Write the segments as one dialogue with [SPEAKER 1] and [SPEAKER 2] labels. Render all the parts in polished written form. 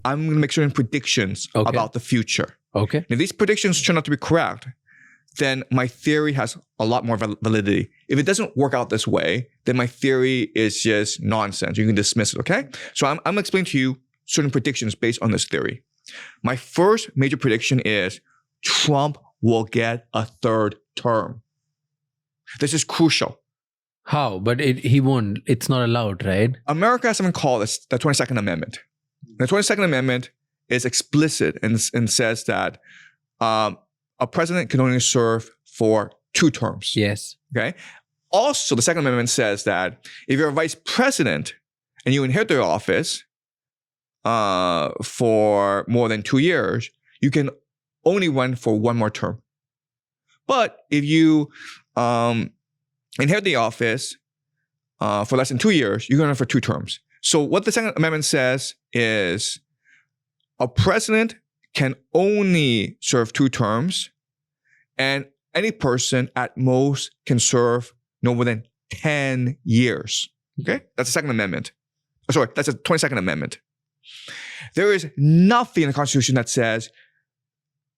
[SPEAKER 1] I'm going to make certain predictions about the future.
[SPEAKER 2] Okay.
[SPEAKER 1] And if these predictions turn out to be correct, then my theory has a lot more validity. If it doesn't work out this way, then my theory is just nonsense. You can dismiss it, okay? So I'm going to explain to you certain predictions based on this theory. My first major prediction is Trump will get a third term. This is crucial.
[SPEAKER 2] How? But he won't. It's not allowed, right?
[SPEAKER 1] America has something called the 22nd Amendment. The 22nd Amendment is explicit and says that a president can only serve for 2 terms.
[SPEAKER 2] Yes.
[SPEAKER 1] Okay. Also, the Second Amendment says that if you're a vice president and you inherit the office for more than 2 years, you can only run for 1 more term. But if you inherit the office for less than 2 years, you can run for 2 terms. So what the Second Amendment says is a president can only serve 2 terms, and any person at most can serve no more than 10 years. Okay? That's the Second Amendment. Sorry, that's the 22nd Amendment. There is nothing in the Constitution that says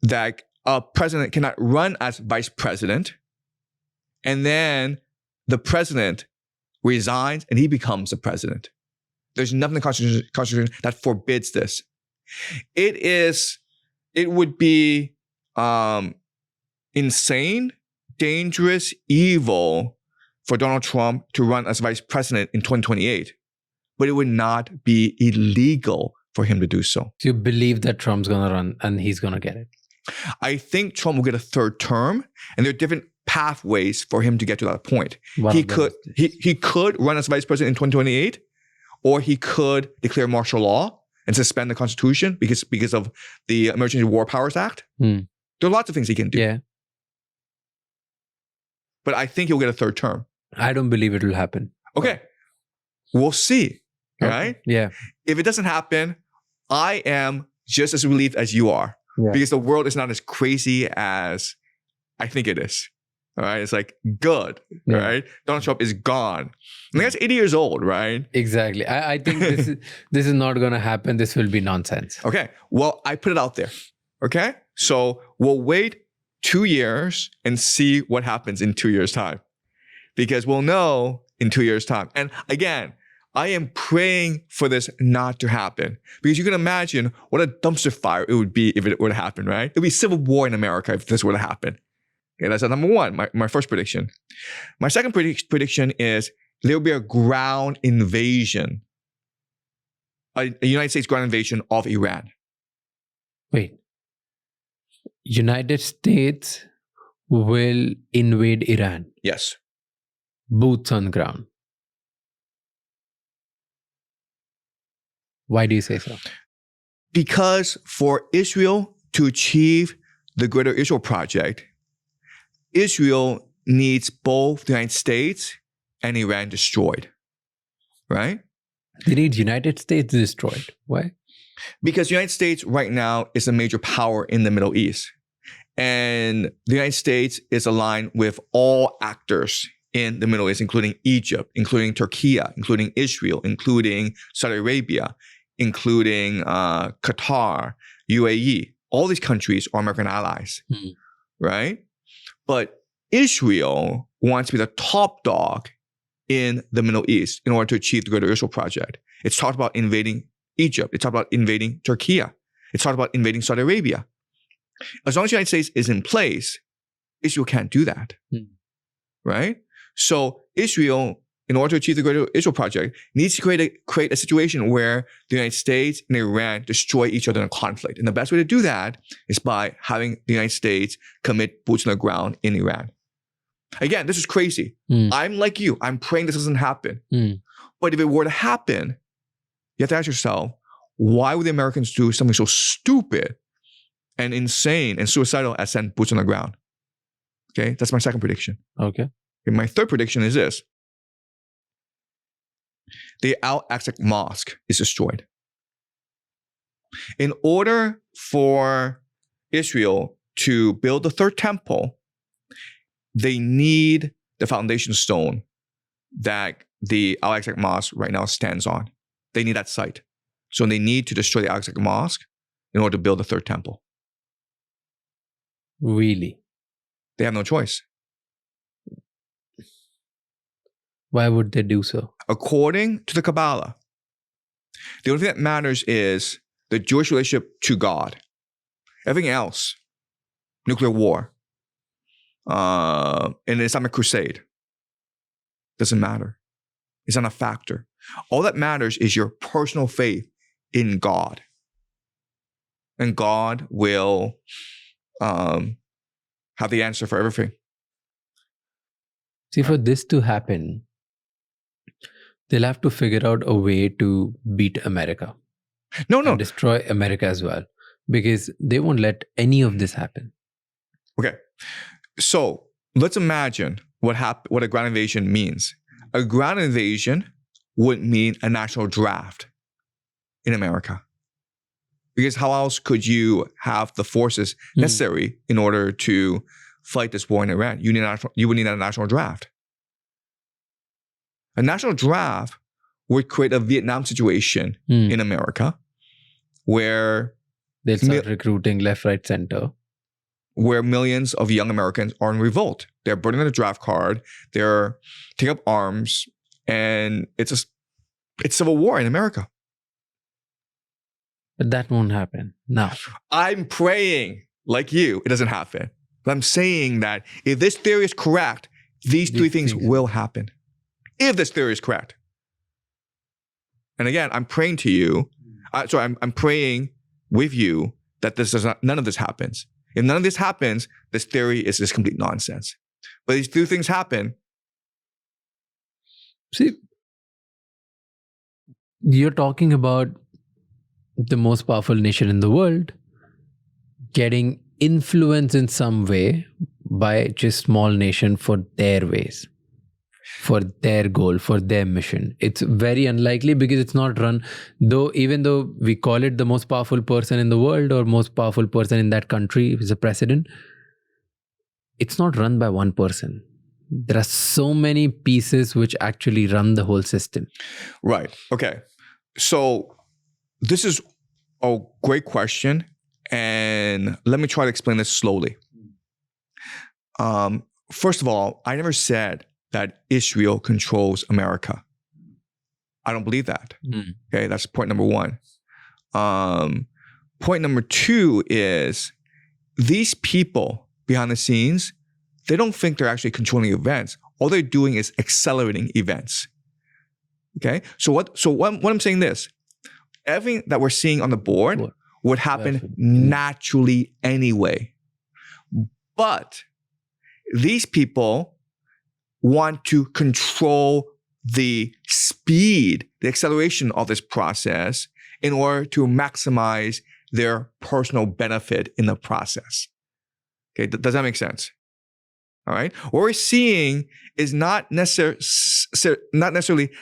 [SPEAKER 1] that a president cannot run as vice president, and then the president resigns and he becomes the president. There's nothing in the Constitution that forbids this. It would be insane, dangerous, evil for Donald Trump to run as vice president in 2028, but it would not be illegal for him to do so.
[SPEAKER 2] So you believe that Trump's going to run and he's going to get it?
[SPEAKER 1] I think Trump will get a 3rd term, and there are different pathways for him to get to that point. He could run as vice president in 2028, or he could declare martial law and suspend the Constitution because of the Emergency War Powers Act. There are lots of things he can do.
[SPEAKER 2] Yeah.
[SPEAKER 1] But I think he'll get a 3rd term.
[SPEAKER 2] I don't believe it will happen.
[SPEAKER 1] Okay. We'll see.
[SPEAKER 2] Okay.
[SPEAKER 1] Right?
[SPEAKER 2] Yeah.
[SPEAKER 1] If it doesn't happen, I am just as relieved as you are. Yeah. Because the world is not as crazy as I think it is. All right. It's like, good. Yeah. Right. Donald Trump is gone. And that's 80 years old, right?
[SPEAKER 2] Exactly. I think this is not going to happen. This will be nonsense.
[SPEAKER 1] Okay. Well, I put it out there. Okay. So we'll wait 2 years and see what happens in 2 years' time. Because we'll know in 2 years' time. And again, I am praying for this not to happen, because you can imagine what a dumpster fire it would be if it were to happen, right? It would be civil war in America if this were to happen. Okay, that's number 1, my first prediction. My second prediction is there will be a ground invasion, a United States ground invasion of Iran.
[SPEAKER 2] Wait. United States will invade Iran?
[SPEAKER 1] Yes.
[SPEAKER 2] Boots on ground. Why do you say so?
[SPEAKER 1] Because for Israel to achieve the Greater Israel Project, Israel needs both the United States and Iran destroyed, right?
[SPEAKER 2] They need United States destroyed. Why?
[SPEAKER 1] Because the United States right now is a major power in the Middle East. And the United States is aligned with all actors in the Middle East, including Egypt, including Turkey, including Israel, including Saudi Arabia, including Qatar, UAE. All these countries are American allies, right? But Israel wants to be the top dog in the Middle East in order to achieve the Greater Israel Project. It's talked about invading Egypt. It's talked about invading Turkey. It's talked about invading Saudi Arabia. As long as the United States is in place, Israel can't do that, right? So Israel, in order to achieve the Greater Israel Project, needs to create a situation where the United States and Iran destroy each other in a conflict. And the best way to do that is by having the United States commit boots on the ground in Iran. Again, this is crazy. I'm like you. I'm praying this doesn't happen. But if it were to happen, you have to ask yourself, why would the Americans do something so stupid and insane and suicidal as send boots on the ground? Okay, that's my second prediction.
[SPEAKER 2] Okay.
[SPEAKER 1] And my third prediction is this. The Al-Aqsa Mosque is destroyed. In order for Israel to build the third temple, they need the foundation stone that the Al-Aqsa Mosque right now stands on. They need that site. So they need to destroy the Al-Aqsa Mosque in order to build the third temple.
[SPEAKER 2] Really?
[SPEAKER 1] They have no choice.
[SPEAKER 2] Why would they do so?
[SPEAKER 1] According to the Kabbalah, the only thing that matters is the Jewish relationship to God. Everything else, nuclear war, an Islamic crusade, doesn't matter. It's not a factor. All that matters is your personal faith in God. And God will have the answer for everything.
[SPEAKER 2] See, for this to happen, they'll have to figure out a way to beat America.
[SPEAKER 1] No.
[SPEAKER 2] And destroy America as well. Because they won't let any of this happen.
[SPEAKER 1] Okay. So let's imagine what a ground invasion means. A ground invasion would mean a national draft in America. Because how else could you have the forces necessary in order to fight this war in Iran? You would need a national draft. A national draft would create a Vietnam situation in America where
[SPEAKER 2] they'll start recruiting left, right, center.
[SPEAKER 1] Where millions of young Americans are in revolt. They're burning the draft card. They're taking up arms. And it's civil war in America.
[SPEAKER 2] But that won't happen now.
[SPEAKER 1] I'm praying, like you, it doesn't happen. But I'm saying that if this theory is correct, these three things will happen. If this theory is correct. And again, I'm praying to you. I'm praying with you that none of this happens. If none of this happens, this theory is just complete nonsense. But these two things happen.
[SPEAKER 2] See, you're talking about the most powerful nation in the world getting influence in some way by just small nation for their ways, for their goal, for their mission. It's very unlikely because it's not run, even though we call it the most powerful person in the world or most powerful person in that country is a president, it's not run by one person. There are so many pieces which actually run the whole system.
[SPEAKER 1] Right. Okay. So this is a great question. And let me try to explain this slowly. First of all, I never said that Israel controls America. I don't believe that. Okay, that's point number one. Point number two is these people behind the scenes, they don't think they're actually controlling events. All they're doing is accelerating events. Okay, so what I'm saying this, everything that we're seeing on the board would happen naturally anyway. But these people want to control the speed, the acceleration of this process in order to maximize their personal benefit in the process. Okay, does that make sense? All right. What we're seeing is not necessarily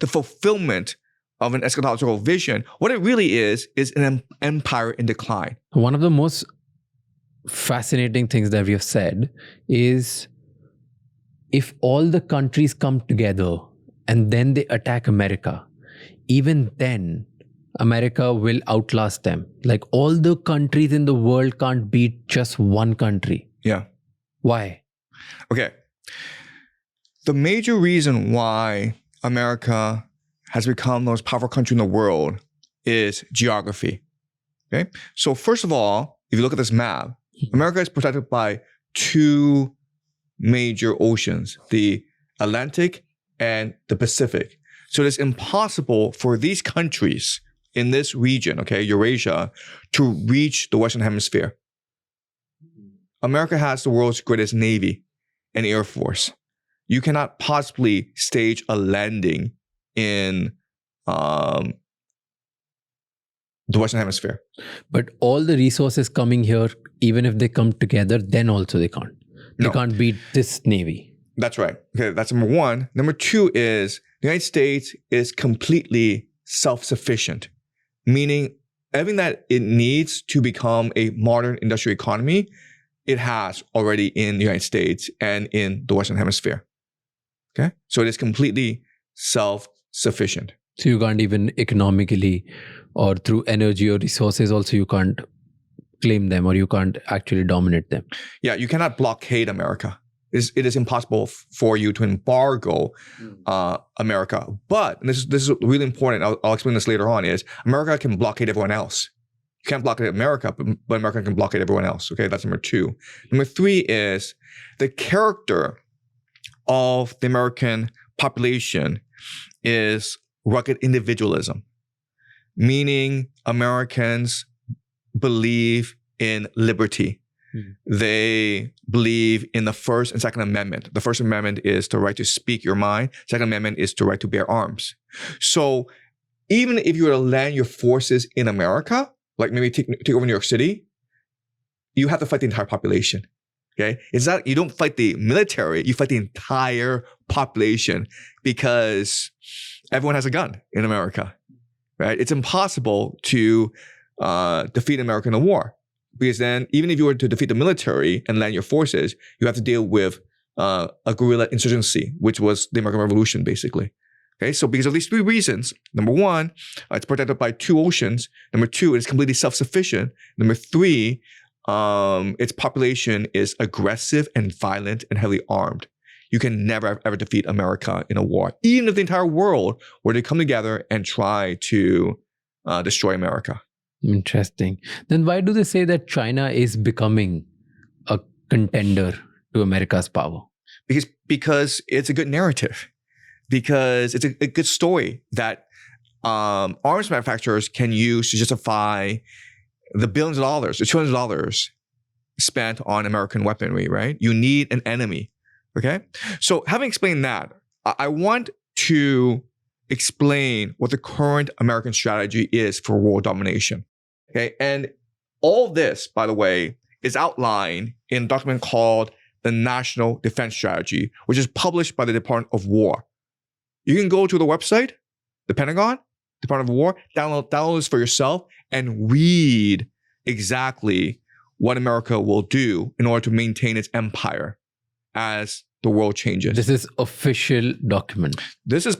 [SPEAKER 1] the fulfillment of an eschatological vision. What it really is an empire in decline.
[SPEAKER 2] One of the most fascinating things that we have said is if all the countries come together and then they attack America, even then America will outlast them. Like all the countries in the world can't beat just one country.
[SPEAKER 1] Yeah.
[SPEAKER 2] Why?
[SPEAKER 1] Okay. The major reason why America has become the most powerful country in the world is geography. Okay. So first of all, if you look at this map, America is protected by two major oceans, the Atlantic and the Pacific. So it's impossible for these countries in this region, okay, Eurasia, to reach the Western Hemisphere. America has the world's greatest Navy and Air Force. You cannot possibly stage a landing in the Western Hemisphere.
[SPEAKER 2] But all the resources coming here, even if they come together, then also they can't. They can't beat this Navy.
[SPEAKER 1] That's right. Okay, that's number one. Number two is the United States is completely self-sufficient, meaning everything that it needs to become a modern industrial economy, it has already in the United States and in the Western Hemisphere. Okay? So it is completely self-sufficient.
[SPEAKER 2] So you can't even economically or through energy or resources also, you can't claim them or you can't actually dominate them.
[SPEAKER 1] Yeah, you cannot blockade America. It is impossible for you to embargo America. But and this is really important. I'll explain this later on. Is America can blockade everyone else. You can't blockade America, but America can blockade everyone else. Okay, that's number 2. Number 3 is the character of the American population is rugged individualism, meaning Americans believe in liberty. They believe in the First and Second Amendment. The First Amendment is the right to speak your mind. Second Amendment is the right to bear arms. So even if you were to land your forces in America, like maybe take over New York City, you have to fight the entire population. Okay, it's not, you don't fight the military, you fight the entire population because everyone has a gun in America, right? It's impossible to defeat America in a war. Because then, even if you were to defeat the military and land your forces, you have to deal with a guerrilla insurgency, which was the American Revolution, basically. Okay, so because of these 3 reasons, number 1, it's protected by 2 oceans. Number 2, it's completely self-sufficient. Number 3, its population is aggressive and violent and heavily armed. You can never, ever defeat America in a war, even if the entire world were to come together and try to destroy America.
[SPEAKER 2] Interesting. Then why do they say that China is becoming a contender to America's power?
[SPEAKER 1] Because it's a good narrative. Because it's a good story that arms manufacturers can use to justify the billions of dollars, the trillions of dollars spent on American weaponry, right? You need an enemy, okay? So having explained that, I want to explain what the current American strategy is for world domination. Okay, and all this, by the way, is outlined in a document called the National Defense Strategy, which is published by the Department of War. You can go to the website, the Pentagon, Department of War, download this for yourself and read exactly what America will do in order to maintain its empire as the world changes.
[SPEAKER 2] This is official document.
[SPEAKER 1] This is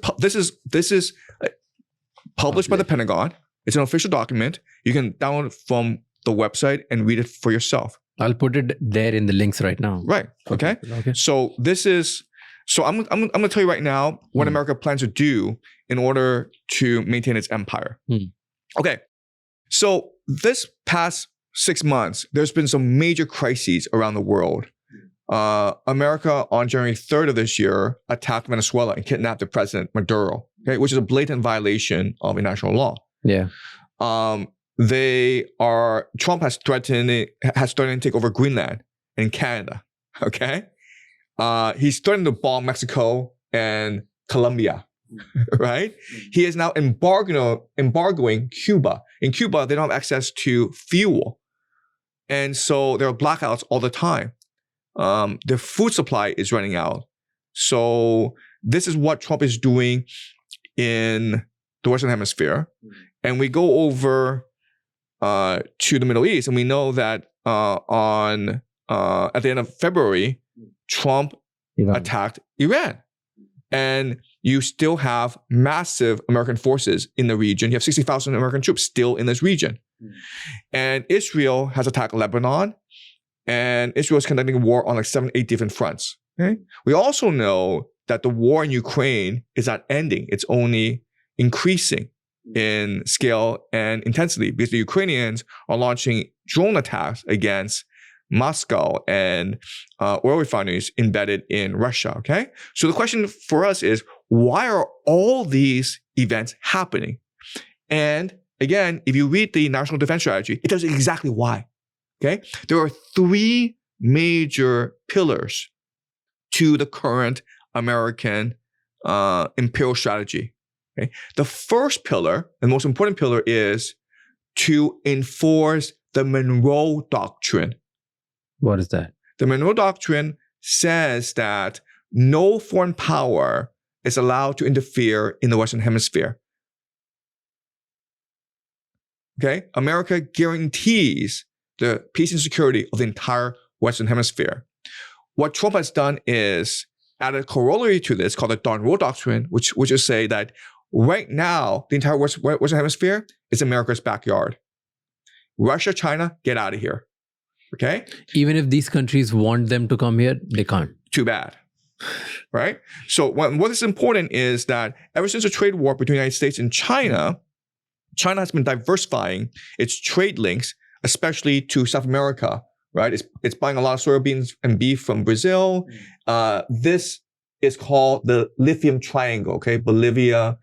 [SPEAKER 1] published by the Pentagon. It's an official document. You can download it from the website and read it for yourself.
[SPEAKER 2] I'll put it there in the links right now.
[SPEAKER 1] Right. Okay. So I'm going to tell you right now what America plans to do in order to maintain its empire. Okay. So this past 6 months, there's been some major crises around the world. America on January 3rd of this year attacked Venezuela and kidnapped the president Maduro, okay, which is a blatant violation of international law.
[SPEAKER 2] Yeah.
[SPEAKER 1] Trump has threatened to take over Greenland and Canada. Okay. He's threatened to bomb Mexico and Colombia, right? He is now embargoing Cuba. In Cuba, they don't have access to fuel. And so there are blackouts all the time. Their food supply is running out. So this is what Trump is doing in the Western Hemisphere. And we go over to the Middle East, and we know that at the end of February, Trump attacked Iran. And you still have massive American forces in the region. You have 60,000 American troops still in this region. And Israel has attacked Lebanon. And Israel is conducting a war on like 7, 8 different fronts. Okay? We also know that the war in Ukraine is not ending. It's only increasing in scale and intensity because the Ukrainians are launching drone attacks against Moscow and oil refineries embedded in Russia, okay? So the question for us is, why are all these events happening? And again, if you read the National Defense Strategy, it tells you exactly why, okay? There are 3 major pillars to the current American imperial strategy. Okay? The first pillar, the most important pillar, is to enforce the Monroe Doctrine.
[SPEAKER 2] What is that?
[SPEAKER 1] The Monroe Doctrine says that no foreign power is allowed to interfere in the Western Hemisphere. Okay? America guarantees the peace and security of the entire Western Hemisphere. What Trump has done is added a corollary to this called the Monroe Doctrine, which is say that Right now, the entire Western Hemisphere is America's backyard. Russia, China, get out of here. Okay?
[SPEAKER 2] Even if these countries want them to come here, they can't.
[SPEAKER 1] Too bad. Right? So what is important is that ever since the trade war between the United States and China, China has been diversifying its trade links, especially to South America, right? It's buying a lot of soybeans and beef from Brazil. This is called the lithium triangle, okay? Bolivia,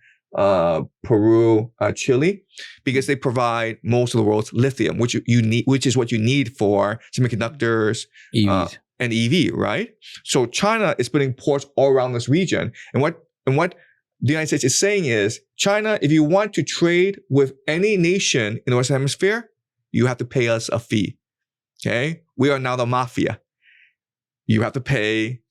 [SPEAKER 1] Peru, Chile, because they provide most of the world's lithium, which is what you need for semiconductors
[SPEAKER 2] EVs.
[SPEAKER 1] And EV, right? So China is putting ports all around this region. And what the United States is saying is, China, if you want to trade with any nation in the Western Hemisphere, you have to pay us a fee. Okay? We are now the mafia. You have to pay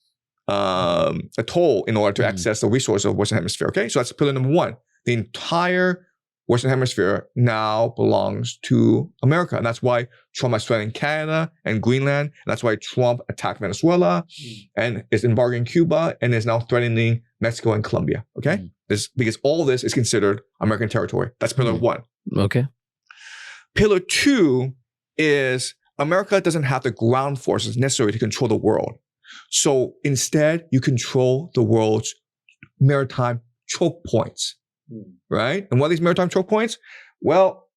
[SPEAKER 1] a toll in order to access the resources of the Western Hemisphere. Okay? So that's pillar number one. The entire Western Hemisphere now belongs to America. And that's why Trump is threatening Canada and Greenland. And that's why Trump attacked Venezuela and is embargoing Cuba and is now threatening Mexico and Colombia. Okay? Because all this is considered American territory. That's pillar one.
[SPEAKER 2] Okay.
[SPEAKER 1] Pillar two is America doesn't have the ground forces necessary to control the world. So instead, you control the world's maritime choke points. Right? And what are these maritime choke points? Well,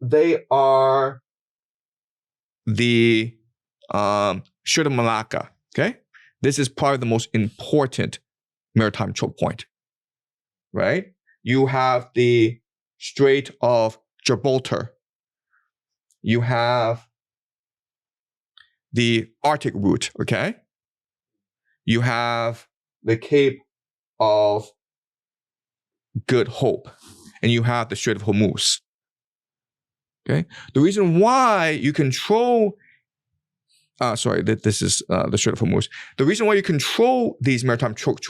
[SPEAKER 1] they are the Strait of Malacca. Okay? This is probably the most important maritime choke point. Right? You have the Strait of Gibraltar. You have the Arctic route. Okay? You have the Cape of Good Hope, and you have the Strait of Hormuz. Okay, the reason why you control, this is the Strait of Hormuz. The reason why you control these maritime choke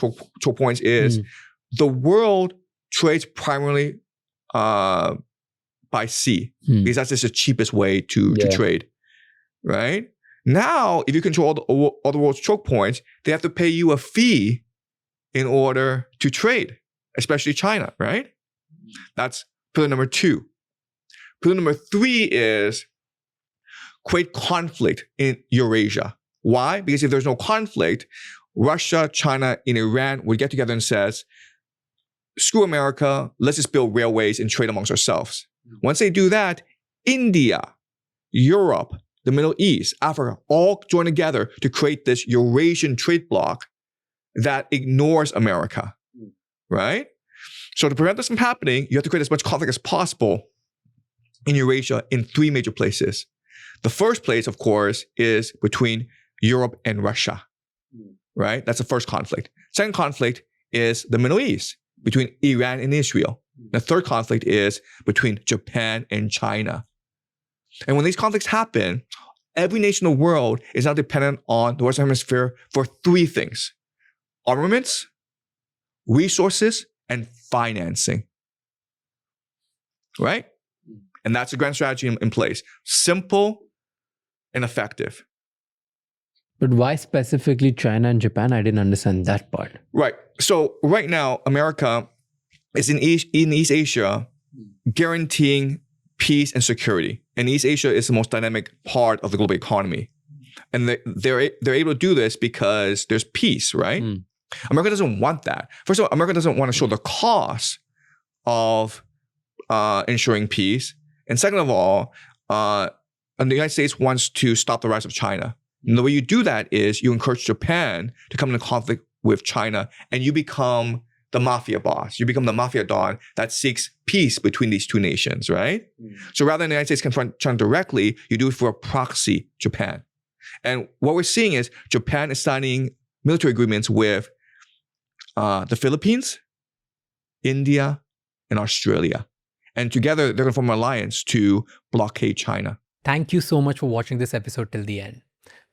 [SPEAKER 1] points is the world trades primarily by sea because that's just the cheapest way to trade, right? Now, if you control all the world's choke points, they have to pay you a fee in order to trade. Especially China, right? That's pillar number two. Pillar number three is create conflict in Eurasia. Why? Because if there's no conflict, Russia, China, and Iran would get together and says, screw America, let's just build railways and trade amongst ourselves. Once they do that, India, Europe, the Middle East, Africa, all join together to create this Eurasian trade bloc that ignores America. Right? So to prevent this from happening, you have to create as much conflict as possible in Eurasia in three major places. The first place, of course, is between Europe and Russia. Right? That's the first conflict. Second conflict is the Middle East, between Iran and Israel. The third conflict is between Japan and China. And when these conflicts happen, every nation in the world is now dependent on the Western Hemisphere for three things: armaments, resources, and financing. Right? And that's a grand strategy in place. Simple and effective.
[SPEAKER 2] But why specifically China and Japan? I didn't understand that part.
[SPEAKER 1] Right. So right now, America is in East Asia guaranteeing peace and security. And East Asia is the most dynamic part of the global economy. And they're able to do this because there's peace, right? America doesn't want that. First of all, America doesn't want to show the cost of ensuring peace. And second of all, the United States wants to stop the rise of China. And the way you do that is you encourage Japan to come into conflict with China, and you become the mafia boss. You become the mafia don that seeks peace between these two nations, right? So rather than the United States confront China directly, you do it for a proxy Japan. And what we're seeing is Japan is signing military agreements with the Philippines, India, and Australia. And together, they're going to form an alliance to blockade China.
[SPEAKER 3] Thank you so much for watching this episode till the end.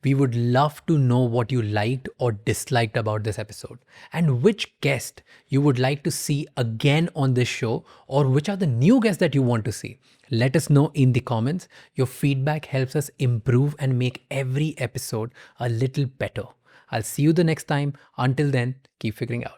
[SPEAKER 3] We would love to know what you liked or disliked about this episode, and which guest you would like to see again on this show, or which are the new guests that you want to see. Let us know in the comments. Your feedback helps us improve and make every episode a little better. I'll see you the next time. Until then, keep figuring out.